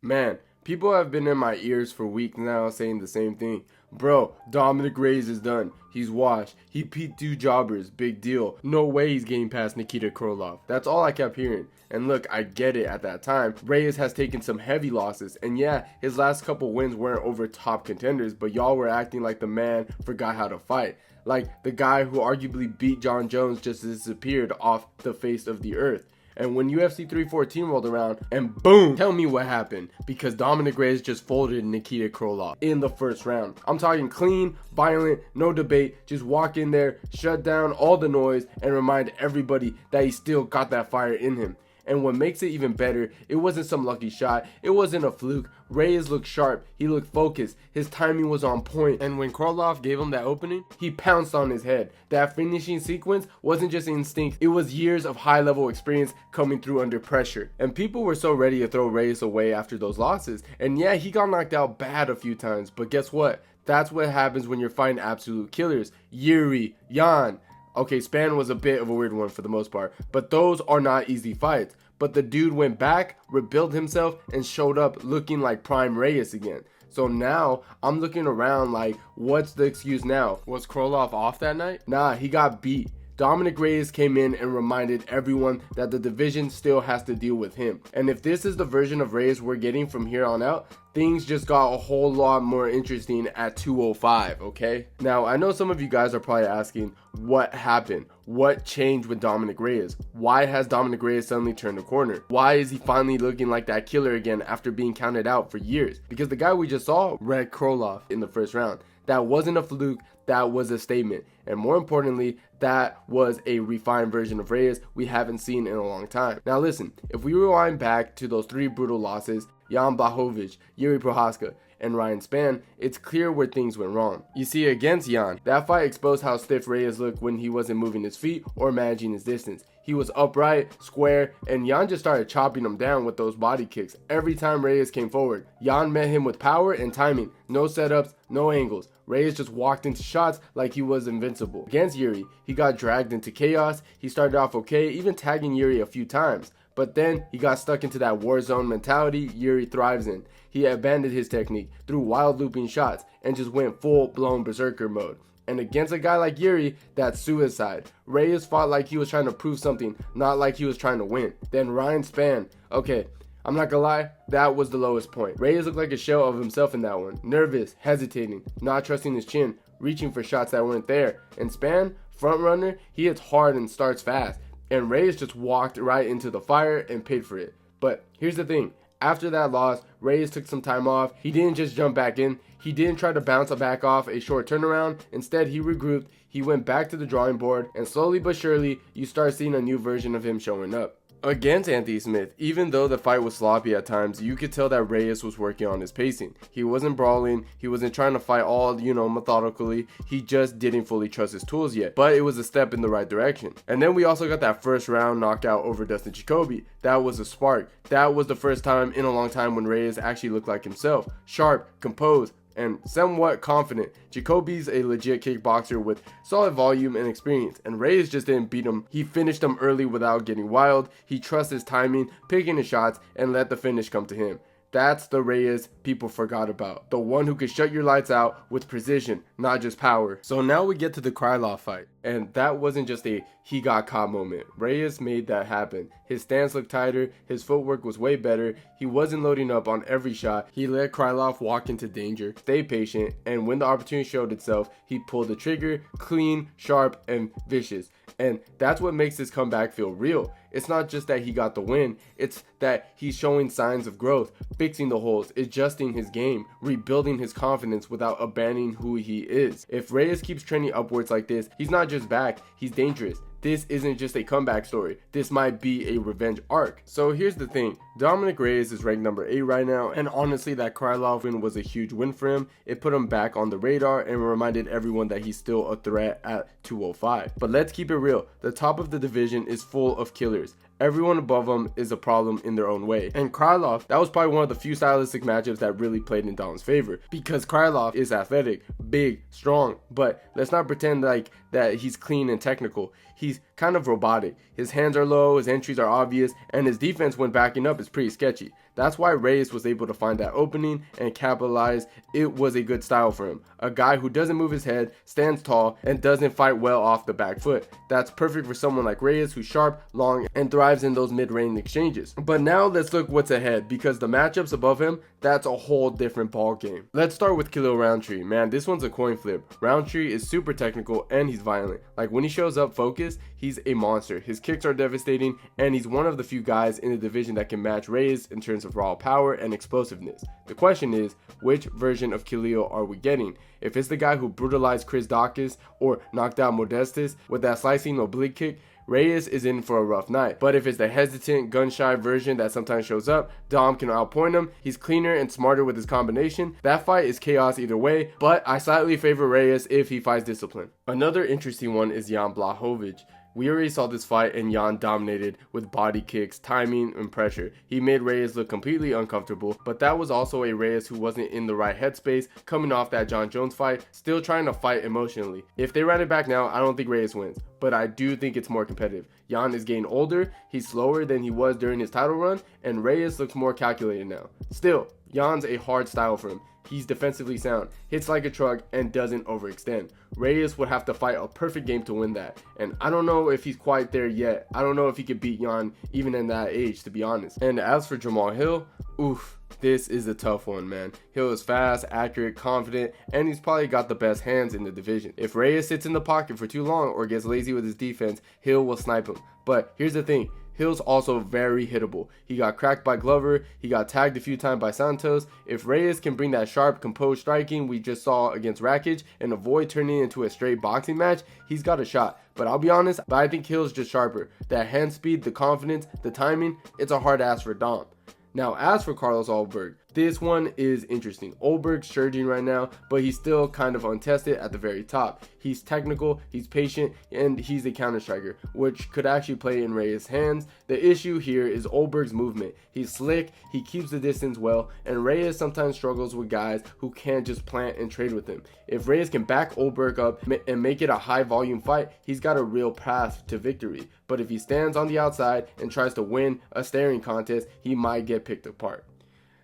Man, people have been in my ears for weeks now saying the same thing. Bro, Dominick Reyes is done. He's washed. He beat two jobbers. Big deal. No way he's getting past Nikita Krylov. That's all I kept hearing. And look, I get it at that time. Reyes has taken some heavy losses. And yeah, his last couple wins weren't over top contenders, but y'all were acting like the man forgot how to fight. Like the guy who arguably beat Jon Jones just disappeared off the face of the earth. And when UFC 314 rolled around, and boom, tell me what happened. Because Dominick Reyes just folded Nikita Krylov in the first round. I'm talking clean, violent, no debate. Just walk in there, shut down all the noise, and remind everybody that he still got that fire in him. And what makes it even better, it wasn't some lucky shot. It wasn't a fluke. Reyes looked sharp. He looked focused. His timing was on point. And when Krylov gave him that opening, he pounced on his head. That finishing sequence wasn't just instinct. It was years of high-level experience coming through under pressure. And people were so ready to throw Reyes away after those losses. And yeah, he got knocked out bad a few times. But guess what? That's what happens when you're fighting absolute killers. Yuri, Jan. Okay, Span was a bit of a weird one for the most part, but those are not easy fights. But the dude went back, rebuilt himself, and showed up looking like Prime Reyes again. So now, I'm looking around like, what's the excuse now? Was Krylov off that night? Nah, he got beat. Dominick Reyes came in and reminded everyone that the division still has to deal with him. And if this is the version of Reyes we're getting from here on out, things just got a whole lot more interesting at 205, okay? Now, I know some of you guys are probably asking, what happened? What changed with Dominick Reyes? Why has Dominick Reyes suddenly turned a corner? Why is he finally looking like that killer again after being counted out for years? Because the guy we just saw read Krylov in the first round. That wasn't a fluke, that was a statement. And more importantly, that was a refined version of Reyes we haven't seen in a long time. Now listen, if we rewind back to those three brutal losses, Jan Blachowicz, Yuri Prochazka, and Ryan Spann, it's clear where things went wrong. You see, against Jan, that fight exposed how stiff Reyes looked when he wasn't moving his feet or managing his distance. He was upright, square, and Jan just started chopping him down with those body kicks every time Reyes came forward. Jan met him with power and timing. No setups, no angles. Reyes just walked into shots like he was invincible. Against Yuri, he got dragged into chaos. He started off okay, even tagging Yuri a few times. But then he got stuck into that war zone mentality Yuri thrives in. He abandoned his technique, threw wild looping shots, and just went full-blown berserker mode. And against a guy like Yuri, that's suicide. Reyes fought like he was trying to prove something, not like he was trying to win. Then Ryan Spann. Okay, I'm not gonna lie, that was the lowest point. Reyes looked like a shell of himself in that one. Nervous, hesitating, not trusting his chin, reaching for shots that weren't there. And Spann, front runner, he hits hard and starts fast. And Reyes just walked right into the fire and paid for it. But here's the thing. After that loss, Reyes took some time off. He didn't just jump back in. He didn't try to bounce back off a short turnaround. Instead, he regrouped. He went back to the drawing board. And slowly but surely, you start seeing a new version of him showing up. Against Anthony Smith, even though the fight was sloppy at times, you could tell that Reyes was working on his pacing. He wasn't brawling, he wasn't trying to fight all, methodically. He just didn't fully trust his tools yet, but it was a step in the right direction. And then we also got that first round knockout over Dustin Jacoby. That was a spark. That was the first time in a long time when Reyes actually looked like himself. Sharp, composed, and somewhat confident. Jacoby's a legit kickboxer with solid volume and experience, and Reyes just didn't beat him. He finished him early without getting wild. He trusts his timing, picking his shots, and let the finish come to him. That's the Reyes people forgot about. The one who could shut your lights out with precision, not just power. So now we get to the Krylov fight. And that wasn't just a he got caught moment. Reyes made that happen. His stance looked tighter. His footwork was way better. He wasn't loading up on every shot. He let Krylov walk into danger, stay patient, and when the opportunity showed itself, he pulled the trigger, clean, sharp, and vicious. And that's what makes this comeback feel real. It's not just that he got the win, it's that he's showing signs of growth, fixing the holes, adjusting his game, rebuilding his confidence without abandoning who he is. If Reyes keeps trending upwards like this, he's not just back, he's dangerous. This isn't just a comeback story. This might be a revenge arc. So here's the thing. Dominick Reyes is ranked number 8 right now, and honestly that Krylov win was a huge win for him. It put him back on the radar and reminded everyone that he's still a threat at 205. But let's keep it real. The top of the division is full of killers. Everyone above him is a problem in their own way. And Krylov, that was probably one of the few stylistic matchups that really played in Dom's favor. Because Krylov is athletic, big, strong, but let's not pretend like that he's clean and technical. He's kind of robotic. His hands are low, his entries are obvious, and his defense when backing up is pretty sketchy. That's why Reyes was able to find that opening and capitalize. It was a good style for him. A guy who doesn't move his head, stands tall, and doesn't fight well off the back foot. That's perfect for someone like Reyes, who's sharp, long, and thrives in those mid-range exchanges. But now let's look what's ahead, because the matchups above him, that's a whole different ball game. Let's start with Khalil Roundtree. Man, this one's a coin flip. Roundtree is super technical and he's violent. Like when he shows up focused, he's a monster. His kicks are devastating, and he's one of the few guys in the division that can match Reyes in terms of raw power and explosiveness. The question is, which version of Khalil are we getting? If it's the guy who brutalized Chris Dawkins or knocked out Modestas with that slicing oblique kick, Reyes is in for a rough night. But if it's the hesitant, gun-shy version that sometimes shows up, Dom can outpoint him. He's cleaner and smarter with his combination. That fight is chaos either way, but I slightly favor Reyes if he fights discipline. Another interesting one is Jan Blachowicz. We already saw this fight and Jan dominated with body kicks, timing, and pressure. He made Reyes look completely uncomfortable, but that was also a Reyes who wasn't in the right headspace, coming off that Jon Jones fight, still trying to fight emotionally. If they ran it back now, I don't think Reyes wins, but I do think it's more competitive. Jan is getting older, he's slower than he was during his title run, and Reyes looks more calculated now. Still, Jan's a hard style for him. He's defensively sound, hits like a truck, and doesn't overextend. Reyes would have to fight a perfect game to win that, and I don't know if he's quite there yet. I don't know if he could beat Jan even in that age, to be honest. And as for Jamal Hill, oof, this is a tough one, man. Hill is fast, accurate, confident, and he's probably got the best hands in the division. If Reyes sits in the pocket for too long or gets lazy with his defense, Hill will snipe him. But here's the thing. Hill's also very hittable. He got cracked by Glover, he got tagged a few times by Santos. If Reyes can bring that sharp, composed striking we just saw against Rakic and avoid turning it into a straight boxing match, he's got a shot. But I'll be honest, I think Hill's just sharper. That hand speed, the confidence, the timing, it's a hard ass for Dom. Now, as for Carlos Ulberg, this one is interesting. Ulberg's surging right now, but he's still kind of untested at the very top. He's technical, he's patient, and he's a counter striker, which could actually play in Reyes' hands. The issue here is Ulberg's movement. He's slick, he keeps the distance well, and Reyes sometimes struggles with guys who can't just plant and trade with him. If Reyes can back Ulberg up and make it a high volume fight, he's got a real path to victory. But if he stands on the outside and tries to win a staring contest, he might get picked apart.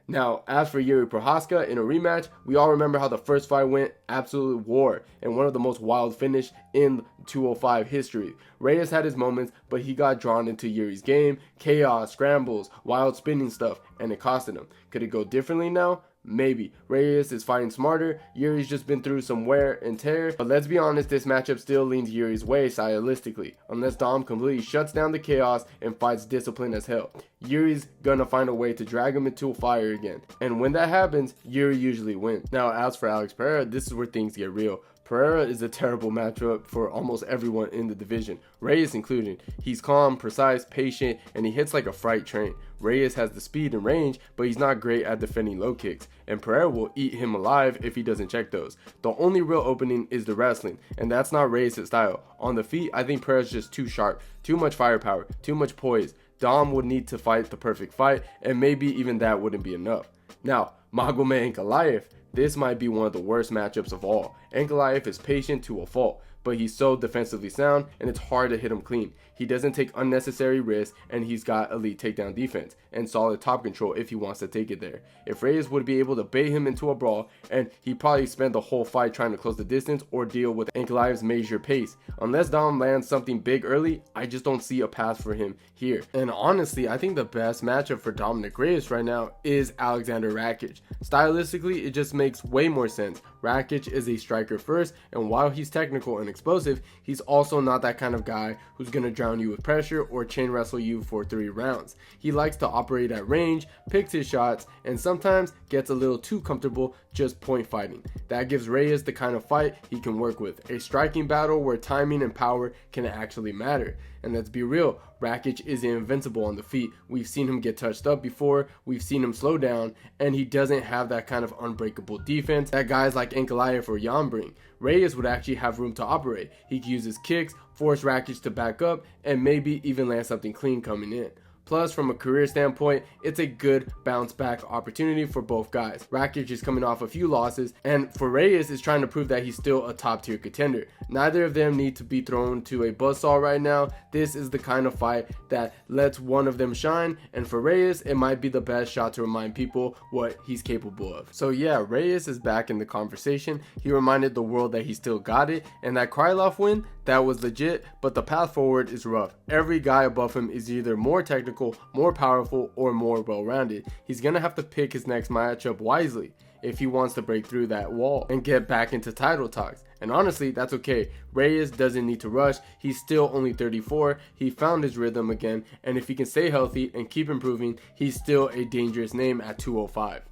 Now, as for Yuri Prochazka in a rematch, we all remember how the first fight went, absolute war, and one of the most wild finish in 205 history. Reyes had his moments, but he got drawn into Yuri's game, chaos, scrambles, wild spinning stuff, and it costed him. Could it go differently now? Maybe. Reyes is fighting smarter, Yuri's just been through some wear and tear, but let's be honest, this matchup still leans Yuri's way stylistically, unless Dom completely shuts down the chaos and fights discipline as hell. Yuri's gonna find a way to drag him into a fire again, and when that happens, Yuri usually wins. Now, as for Alex Pereira, this is where things get real. Pereira is a terrible matchup for almost everyone in the division, Reyes included. He's calm, precise, patient, and he hits like a freight train. Reyes has the speed and range, but he's not great at defending low kicks, and Pereira will eat him alive if he doesn't check those. The only real opening is the wrestling, and that's not Reyes' style. On the feet, I think Pereira's just too sharp, too much firepower, too much poise. Dom would need to fight the perfect fight, and maybe even that wouldn't be enough. Now, Magomed Ankalaev. This might be one of the worst matchups of all. Ankalaev is patient to a fault, but he's so defensively sound and it's hard to hit him clean. He doesn't take unnecessary risks, and he's got elite takedown defense and solid top control if he wants to take it there. If Reyes would be able to bait him into a brawl, and he'd probably spend the whole fight trying to close the distance or deal with Ankalaev's major pace. Unless Dom lands something big early, I just don't see a path for him here. And honestly, I think the best matchup for Dominick Reyes right now is Alexander Rakic. Stylistically, it just makes way more sense. Rakic is a striker first, and while he's technical and explosive, he's also not that kind of guy who's gonna drown you with pressure or chain wrestle you for 3 rounds. He likes to operate at range, picks his shots, and sometimes gets a little too comfortable just point fighting. That gives Reyes the kind of fight he can work with, a striking battle where timing and power can actually matter. And let's be real, Rakic isn't invincible on the feet. We've seen him get touched up before, we've seen him slow down, and he doesn't have that kind of unbreakable defense that guys like Ankalaev or Jan bring. Reyes would actually have room to operate. He could use his kicks, force Rakic to back up, and maybe even land something clean coming in. Plus, from a career standpoint, it's a good bounce back opportunity for both guys. Rakic is coming off a few losses, and for Reyes is trying to prove that he's still a top tier contender. Neither of them need to be thrown to a buzzsaw right now. This is the kind of fight that lets one of them shine, and for Reyes, it might be the best shot to remind people what he's capable of. So yeah, Reyes is back in the conversation. He reminded the world that he still got it, and that Krylov win, that was legit, but the path forward is rough. Every guy above him is either more technical, more powerful, or more well-rounded. He's gonna have to pick his next matchup wisely if he wants to break through that wall and get back into title talks. And honestly, that's okay. Reyes doesn't need to rush. He's still only 34. He found his rhythm again, and if he can stay healthy and keep improving, he's still a dangerous name at 205.